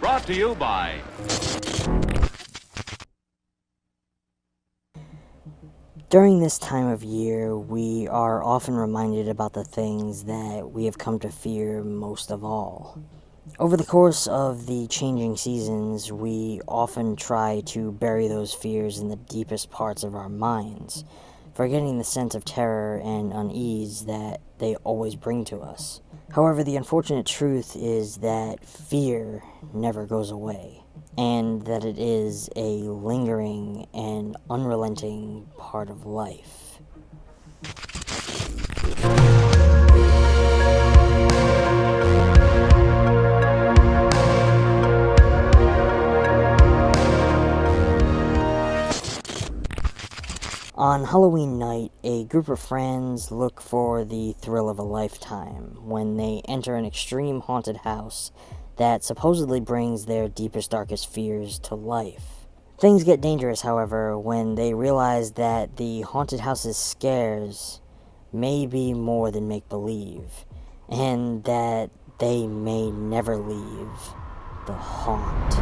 Brought to you by... During this time of year, we are often reminded about the things that we have come to fear most of all. Over the course of the changing seasons, we often try to bury those fears in the deepest parts of our minds, forgetting the sense of terror and unease that they always bring to us. However, the unfortunate truth is that fear never goes away, and that it is a lingering and unrelenting part of life. On Halloween night, a group of friends look for the thrill of a lifetime when they enter an extreme haunted house that supposedly brings their deepest, darkest fears to life. Things get dangerous, however, when they realize that the haunted house's scares may be more than make-believe, and that they may never leave the haunt.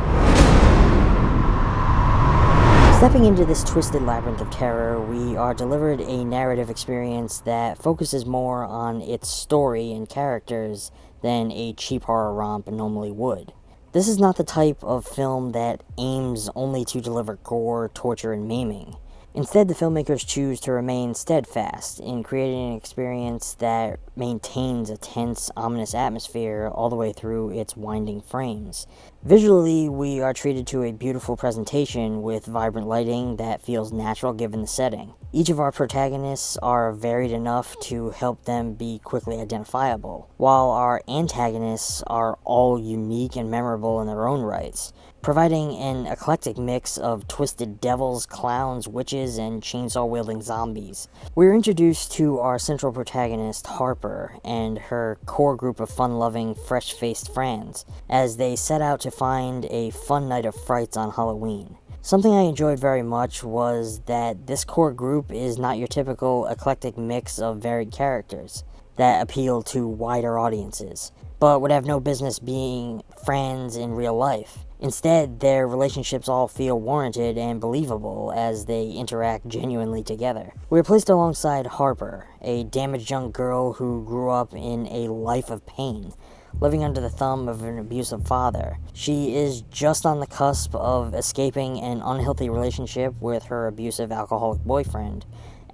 Stepping into this twisted labyrinth of terror, we are delivered a narrative experience that focuses more on its story and characters than a cheap horror romp normally would. This is not the type of film that aims only to deliver gore, torture, and maiming. Instead, the filmmakers choose to remain steadfast in creating an experience that maintains a tense, ominous atmosphere all the way through its winding frames. Visually, we are treated to a beautiful presentation with vibrant lighting that feels natural given the setting. Each of our protagonists are varied enough to help them be quickly identifiable, while our antagonists are all unique and memorable in their own rights, providing an eclectic mix of twisted devils, clowns, witches, and chainsaw-wielding zombies. We're introduced to our central protagonist, Harper, and her core group of fun-loving, fresh-faced friends, as they set out to find a fun night of frights on Halloween. Something I enjoyed very much was that this core group is not your typical eclectic mix of varied characters that appeal to wider audiences, but would have no business being friends in real life. Instead, their relationships all feel warranted and believable as they interact genuinely together. We are placed alongside Harper, a damaged young girl who grew up in a life of pain, living under the thumb of an abusive father. She is just on the cusp of escaping an unhealthy relationship with her abusive alcoholic boyfriend,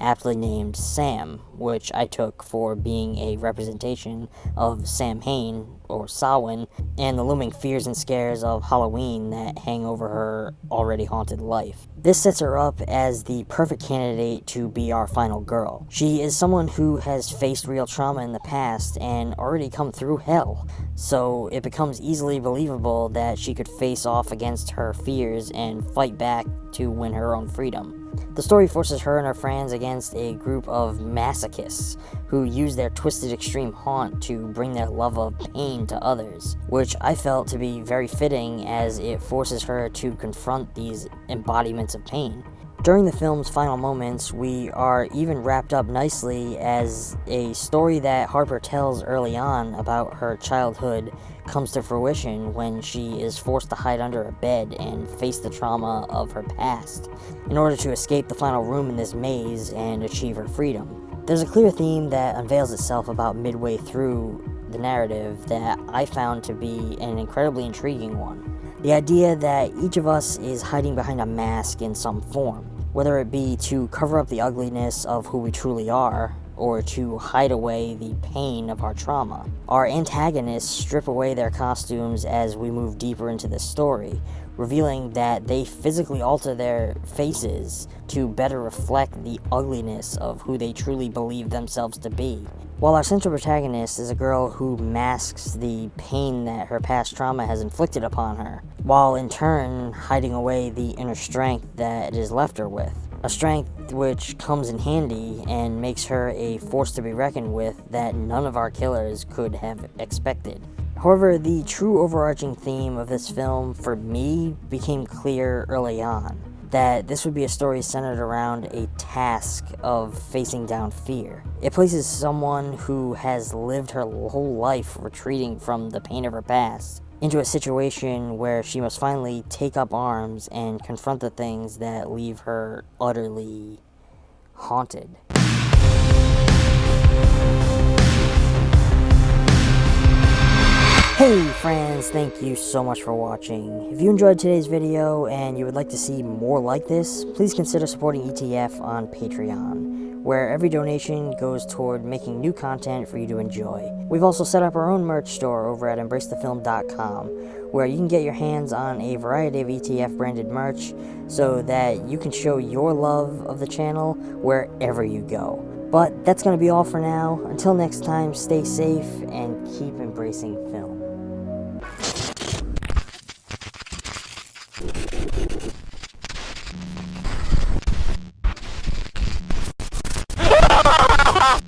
aptly named Sam, which I took for being a representation of Sam Hain, or Samhain, and the looming fears and scares of Halloween that hang over her already haunted life. This sets her up as the perfect candidate to be our final girl. She is someone who has faced real trauma in the past and already come through hell, so it becomes easily believable that she could face off against her fears and fight back to win her own freedom. The story forces her and her friends against a group of masochists who use their twisted extreme haunt to bring their love of pain to others, which I felt to be very fitting as it forces her to confront these embodiments of pain. During the film's final moments, we are even wrapped up nicely as a story that Harper tells early on about her childhood comes to fruition when she is forced to hide under a bed and face the trauma of her past in order to escape the final room in this maze and achieve her freedom. There's a clear theme that unveils itself about midway through the narrative that I found to be an incredibly intriguing one. The idea that each of us is hiding behind a mask in some form, whether it be to cover up the ugliness of who we truly are, or to hide away the pain of our trauma. Our antagonists strip away their costumes as we move deeper into the story, revealing that they physically alter their faces to better reflect the ugliness of who they truly believe themselves to be. While our central protagonist is a girl who masks the pain that her past trauma has inflicted upon her, while in turn hiding away the inner strength that it has left her with. A strength which comes in handy and makes her a force to be reckoned with that none of our killers could have expected. However, the true overarching theme of this film, for me, became clear early on. That this would be a story centered around a task of facing down fear. It places someone who has lived her whole life retreating from the pain of her past into a situation where she must finally take up arms and confront the things that leave her utterly haunted. Hey friends, thank you so much for watching. If you enjoyed today's video and you would like to see more like this, please consider supporting ETF on Patreon, where every donation goes toward making new content for you to enjoy. We've also set up our own merch store over at embracethefilm.com, where you can get your hands on a variety of ETF branded merch so that you can show your love of the channel wherever you go. But that's going to be all for now. Until next time, stay safe and keep embracing film.